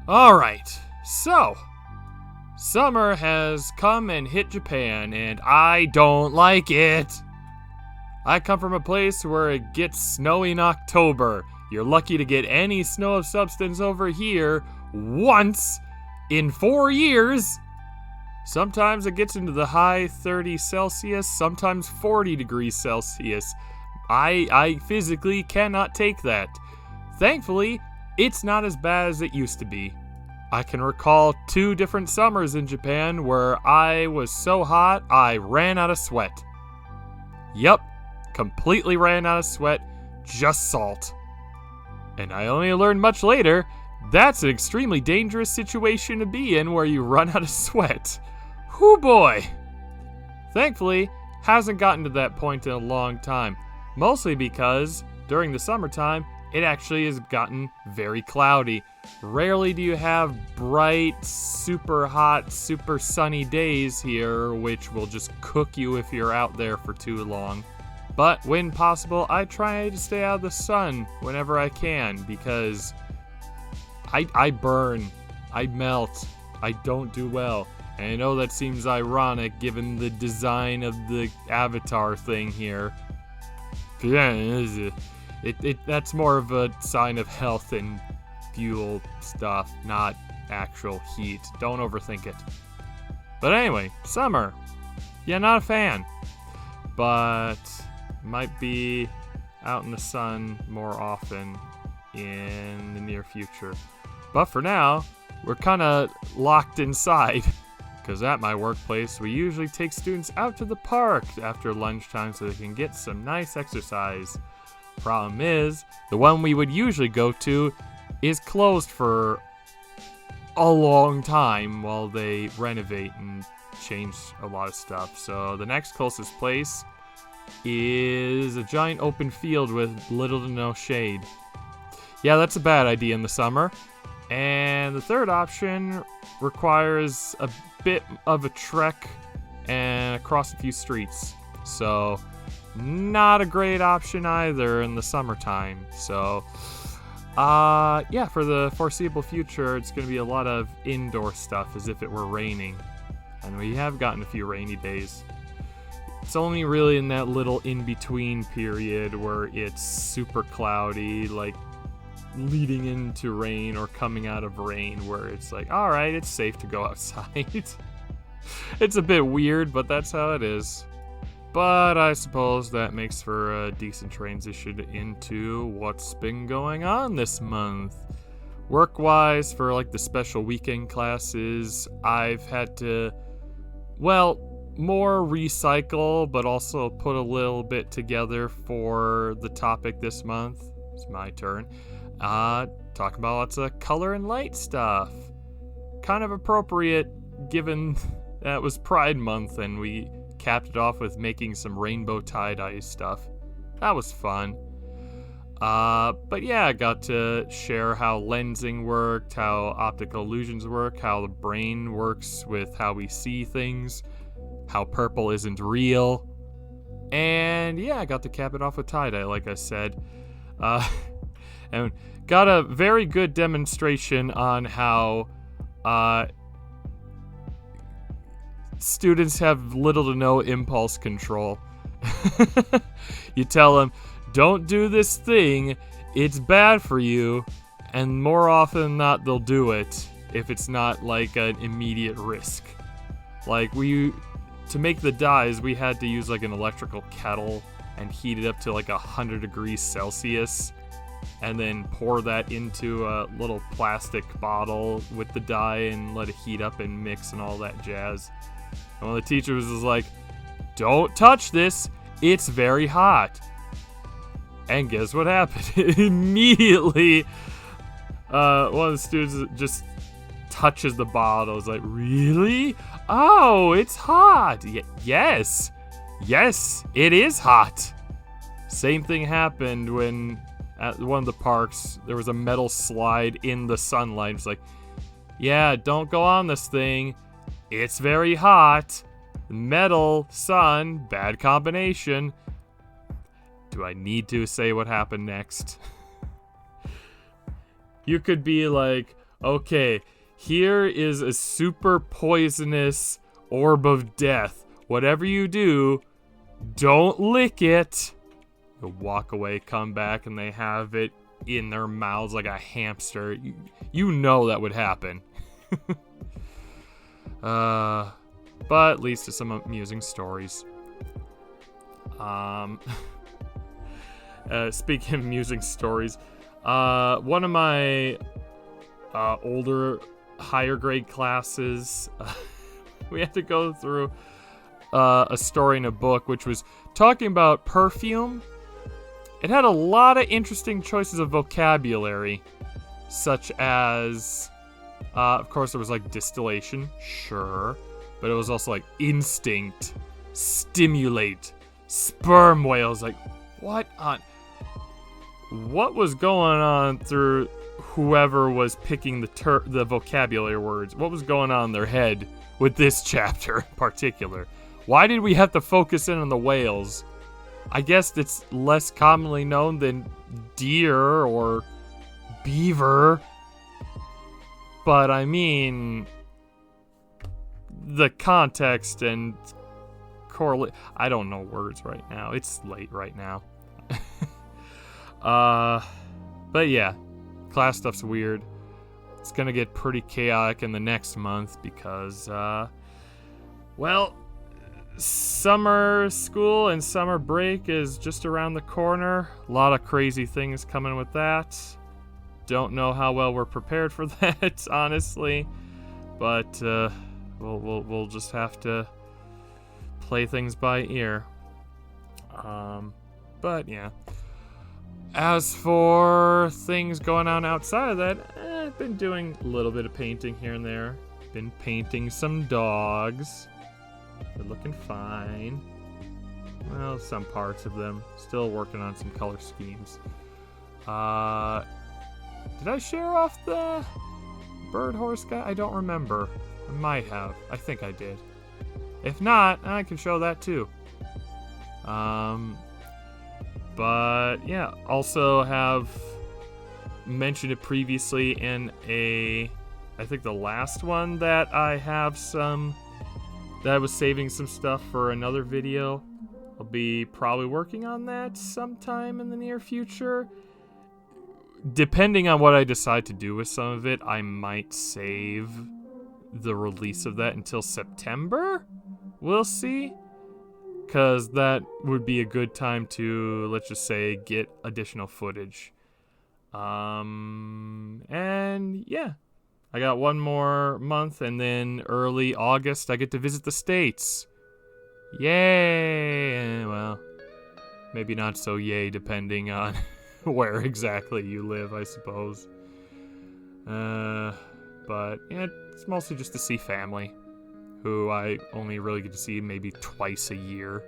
Alright, so summer has come and hit Japan, and I don't like it. I come from a place where it gets snowy in October. You're lucky to get any snow of substance over here once in 4 years. Sometimes it gets into the high 30 Celsius, sometimes 40 degrees Celsius. I physically cannot take that. Thankfully, it's not as bad as it used to be. I can recall 2 different summers in Japan where I was so hot I ran out of sweat. Yup, completely ran out of sweat, just salt. And I only learned much later, that's an extremely dangerous situation to be in where you run out of sweat. Whoo boy! Thankfully, hasn't gotten to that point in a long time. Mostly because, during the summertime, it actually has gotten very cloudy. Rarely do you have bright, super hot, super sunny days here, which will just cook you if you're out there for too long. But when possible, I try to stay out of the sun whenever I can, because I burn, I melt, I don't do well. And I know that seems ironic given the design of the avatar thing here. Yeah, that's more of a sign of health and fuel stuff, not actual heat. Don't overthink it. But anyway, summer. Yeah, not a fan. But might be out in the sun more often in the near future. But for now, we're kind of locked inside. Because at my workplace, we usually take students out to the park after lunchtime so they can get some nice exercise. Problem is, the one we would usually go to is closed for a long time while they renovate and change a lot of stuff. So the next closest place is a giant open field with little to no shade. Yeah, that's a bad idea in the summer. And the third option requires a bit of a trek and across a few streets. So, not a great option either in the summertime. So, yeah, for the foreseeable future, it's going to be a lot of indoor stuff as if it were raining. And we have gotten a few rainy days. It's only really in that little in-between period where it's super cloudy, like leading into rain or coming out of rain, where it's like, alright, it's safe to go outside. It's a bit weird, but that's how it is. But I suppose that makes for a decent transition into what's been going on this month. Work-wise, for like the special weekend classes, I've had to, well, more recycle, but also put a little bit together for the topic this month. It's my turn. Talking about lots of color and light stuff. Kind of appropriate given that was Pride Month and we capped it off with making some rainbow tie-dye stuff. That was fun. But yeah, I got to share how lensing worked, how optical illusions work, how the brain works with how we see things, how purple isn't real. And yeah, I got to cap it off with tie-dye, like I said. And got a very good demonstration on how students have little to no impulse control. You tell them, don't do this thing, it's bad for you, and more often than not, they'll do it if it's not like an immediate risk. Like, to make the dyes, we had to use like an electrical kettle and heat it up to like 100 degrees Celsius. And then pour that into a little plastic bottle with the dye and let it heat up and mix and all that jazz. And one of the teachers was like, don't touch this, it's very hot. And guess what happened? Immediately, one of the students just touches the bottle. It's like, really? Oh, it's hot. Yes, it is hot. Same thing happened when at one of the parks, there was a metal slide in the sunlight. It's like, yeah, don't go on this thing. It's very hot. Metal, sun, bad combination. Do I need to say what happened next? You could be like, Okay, here is a super poisonous orb of death. Whatever you do, don't lick it. You'll walk away, come back, and they have it in their mouths like a hamster. You know that would happen. But leads to some amusing stories. Speaking of amusing stories, one of my older, higher grade classes, we had to go through a story in a book which was talking about perfume. It had a lot of interesting choices of vocabulary, such as, of course, there was like distillation, sure, but it was also like instinct, stimulate, sperm whales. Like, what was going on through whoever was picking the vocabulary words? What was going on in their head with this chapter in particular? Why did we have to focus in on the whales? I guess it's less commonly known than deer or beaver. But I mean, the context and correlate. I don't know words right now. It's late right now. But yeah, class stuff's weird. It's gonna get pretty chaotic in the next month because, well, summer school and summer break is just around the corner. A lot of crazy things coming with that. Don't know how well we're prepared for that, honestly. But we'll just have to play things by ear. But yeah. As for things going on outside of that, I've been doing a little bit of painting here and there. Been painting some dogs. They're looking fine. Well, some parts of them. Still working on some color schemes. Did I share off the bird horse guy? I don't remember. I might have. I think I did. If not, I can show that too. But yeah, also have mentioned it previously in I think the last one that I was saving some stuff for another video. I'll be probably working on that sometime in the near future. Depending on what I decide to do with some of it, I might save the release of that until September. We'll see. Because that would be a good time to, let's just say, get additional footage. And yeah. I got one more month, and then early August, I get to visit the States. Yay! Well, maybe not so yay, depending on where exactly you live, I suppose. But yeah, it's mostly just to see family, who I only really get to see maybe twice a year.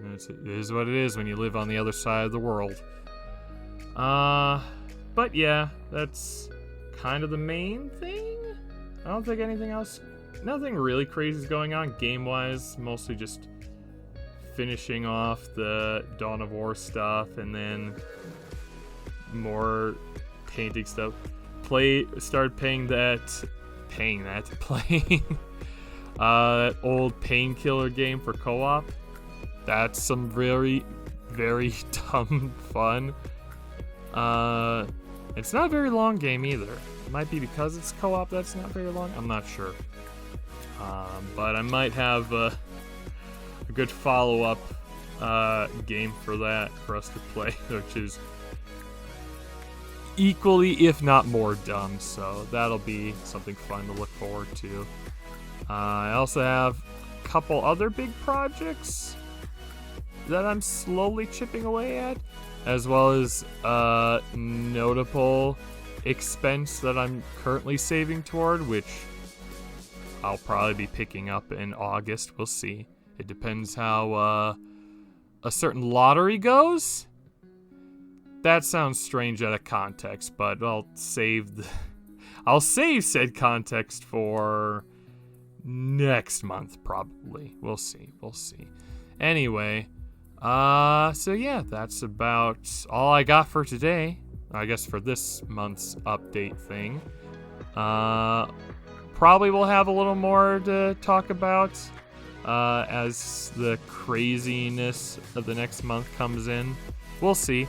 It is what it is when you live on the other side of the world. But yeah, that's kind of the main thing. I don't think anything else, nothing really crazy is going on game-wise. Mostly just finishing off the Dawn of War stuff and then more painting stuff. Started playing old Painkiller game for co-op. That's some very, very dumb fun. It's not a very long game either. It might be because it's co-op that's not very long. I'm not sure. But I might have a good follow-up game for that for us to play, which is equally, if not more, dumb. So that'll be something fun to look forward to. I also have a couple other big projects that I'm slowly chipping away at, as well as notable expense that I'm currently saving toward, which I'll probably be picking up in August. We'll see. It depends how a certain lottery goes. That sounds strange out of context, but I'll save said context for next month, probably. We'll see. Anyway, so yeah, that's about all I got for today. I guess for this month's update thing. Probably we'll have a little more to talk about as the craziness of the next month comes in. We'll see.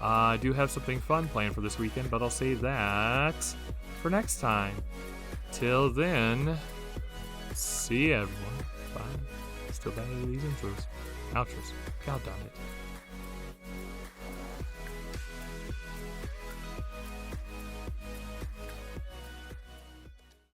I do have something fun planned for this weekend, but I'll save that for next time. Till then, see everyone. Bye. Still bad at these intros. Outros. God damn it.